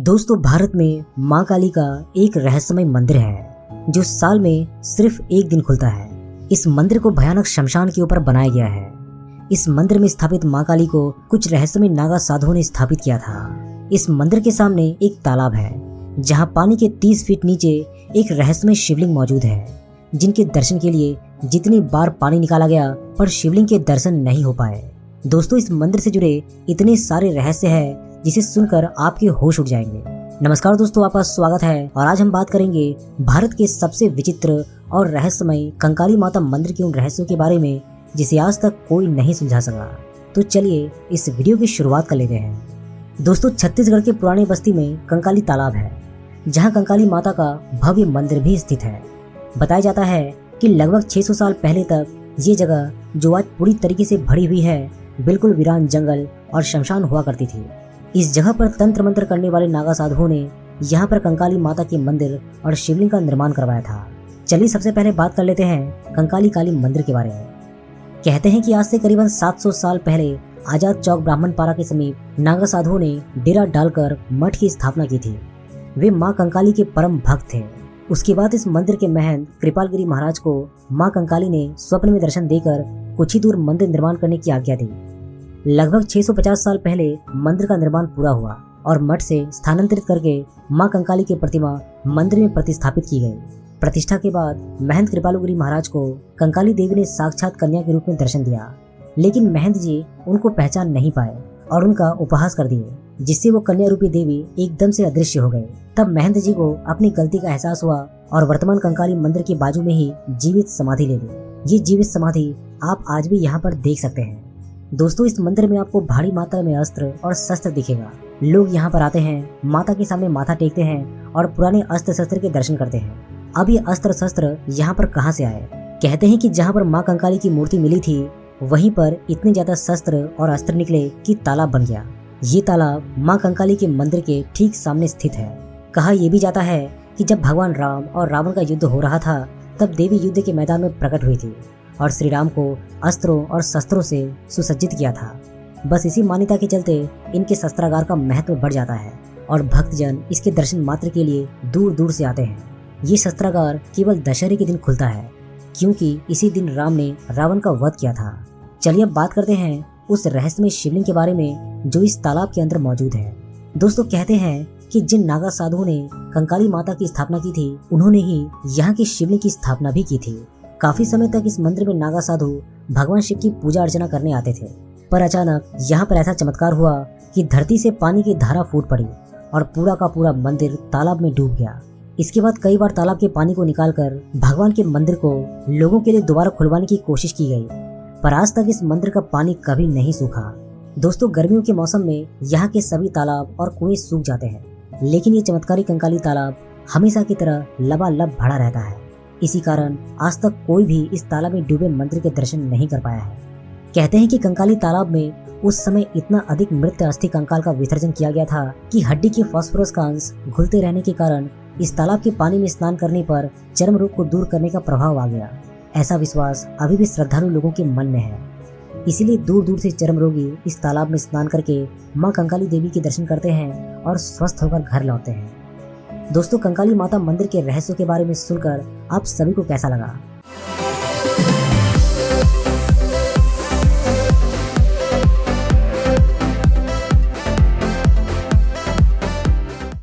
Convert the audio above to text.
दोस्तों, भारत में मां काली का एक रहस्यमय मंदिर है जो साल में सिर्फ एक दिन खुलता है। इस मंदिर को भयानक शमशान के ऊपर बनाया गया है। इस मंदिर में स्थापित मां काली को कुछ रहस्यमय नागा साधुओं ने स्थापित किया था। इस मंदिर के सामने एक तालाब है जहां पानी के 30 फीट नीचे एक रहस्यमय शिवलिंग मौजूद है, जिनके दर्शन के लिए जितनी बार पानी निकाला गया पर शिवलिंग के दर्शन नहीं हो पाए। दोस्तों, इस मंदिर से जुड़े इतने सारे रहस्य हैं जिसे सुनकर आपके होश उड़ जाएंगे। नमस्कार दोस्तों, आपका स्वागत है और आज हम बात करेंगे भारत के सबसे विचित्र और रहस्यमय कंकाली माता मंदिर के उन रहस्यों के बारे में जिसे आज तक कोई नहीं सुलझा सका। तो चलिए इस वीडियो की शुरुआत कर लेते हैं। दोस्तों, छत्तीसगढ़ के पुराने बस्ती में कंकाली तालाब है जहाँ कंकाली माता का भव्य मंदिर भी स्थित है। बताया जाता है कि लगभग 600 साल पहले तक ये जगह, जो आज पूरी तरीके से भरी हुई है, बिल्कुल वीरान जंगल और शमशान हुआ करती थी। इस जगह पर तंत्र मंत्र करने वाले नागा साधुओं ने यहाँ पर कंकाली माता के मंदिर और शिवलिंग का निर्माण करवाया था। चलिए सबसे पहले बात कर लेते हैं कंकाली काली मंदिर के बारे में। कहते हैं कि आज से करीबन 700 साल पहले आजाद चौक ब्राह्मणपारा के समीप नागा साधुओं ने डेरा डालकर मठ की स्थापना की थी। वे माँ कंकाली के परम भक्त थे। उसके बाद इस मंदिर के महंत कृपालगिरी महाराज को माँ कंकाली ने स्वप्न में दर्शन देकर कुछ ही दूर मंदिर निर्माण करने की आज्ञा दी। लगभग 650 साल पहले मंदिर का निर्माण पूरा हुआ और मठ से स्थानांतरित करके मां कंकाली की प्रतिमा मंदिर में प्रतिस्थापित की गई। प्रतिष्ठा के बाद महंत कृपालगिरी महाराज को कंकाली देवी ने साक्षात कन्या के रूप में दर्शन दिया, लेकिन महंत जी उनको पहचान नहीं पाए और उनका उपहास कर दिए, जिससे वो कन्या रूपी देवी एकदम से अदृश्य हो गए। तब महंत जी को अपनी गलती का एहसास हुआ और वर्तमान कंकाली मंदिर के बाजू में ही जीवित समाधि ले ली। ये जीवित समाधि आप आज भी यहाँ पर देख सकते हैं। दोस्तों, इस मंदिर में आपको भारी मात्रा में अस्त्र और शस्त्र दिखेगा। लोग यहाँ पर आते हैं, माता के सामने माथा टेकते हैं और पुराने अस्त्र शस्त्र के दर्शन करते हैं। अब ये अस्त्र शस्त्र यहाँ पर कहाँ से आए? कहते हैं कि जहाँ पर माँ कंकाली की मूर्ति मिली थी, वहीं पर इतने ज्यादा शस्त्र और अस्त्र निकले कि तालाब बन गया। ये तालाब माँ कंकाली के मंदिर के ठीक सामने स्थित है। कहा यह भी जाता है कि जब भगवान राम और रावण का युद्ध हो रहा था, तब देवी युद्ध के मैदान में प्रकट हुई थी और श्री राम को अस्त्रों और शस्त्रों से सुसज्जित किया था। बस इसी मान्यता के चलते इनके शस्त्रागार का महत्व बढ़ जाता है और भक्तजन इसके दर्शन मात्र के लिए दूर दूर से आते हैं। ये शस्त्रागार केवल दशहरे के दिन खुलता है, क्योंकि इसी दिन राम ने रावण का वध किया था। चलिए अब बात करते हैं उस रहस्यमय शिवलिंग के बारे में जो इस तालाब के अंदर मौजूद है। दोस्तों, कहते हैं कि जिन नागा साधुओं ने कंकाली माता की स्थापना की थी, उन्होंने ही यहाँ की शिवलिंग की स्थापना भी की थी। काफी समय तक इस मंदिर में नागा साधु भगवान शिव की पूजा अर्चना करने आते थे, पर अचानक यहाँ पर ऐसा चमत्कार हुआ कि धरती से पानी की धारा फूट पड़ी और पूरा का पूरा मंदिर तालाब में डूब गया। इसके बाद कई बार तालाब के पानी को निकालकर भगवान के मंदिर को लोगों के लिए दोबारा खुलवाने की कोशिश की गई, पर आज तक इस मंदिर का पानी कभी नहीं सूखा। दोस्तों, गर्मियों के मौसम में यहाँ के सभी तालाब और कुएं सूख जाते हैं, लेकिन ये चमत्कारी कंकाली तालाब हमेशा की तरह लबालब भरा रहता है। इसी कारण आज तक कोई भी इस तालाब में डूबे मंदिर के दर्शन नहीं कर पाया है। कहते हैं कि कंकाली तालाब में उस समय इतना अधिक मृत अस्थि कंकाल का विसर्जन किया गया था कि हड्डी के फास्फोरस का अंश घुलते रहने के कारण इस तालाब के पानी में स्नान करने पर चर्म रोग को दूर करने का प्रभाव आ गया। ऐसा विश्वास अभी भी श्रद्धालु लोगों के मन में है। इसीलिए दूर दूर से चर्म रोगी इस तालाब में स्नान करके माँ कंकाली देवी के दर्शन करते हैं और स्वस्थ होकर घर लौटते हैं। दोस्तों, कंकाली माता मंदिर के रहस्यों के बारे में सुनकर आप सभी को कैसा लगा?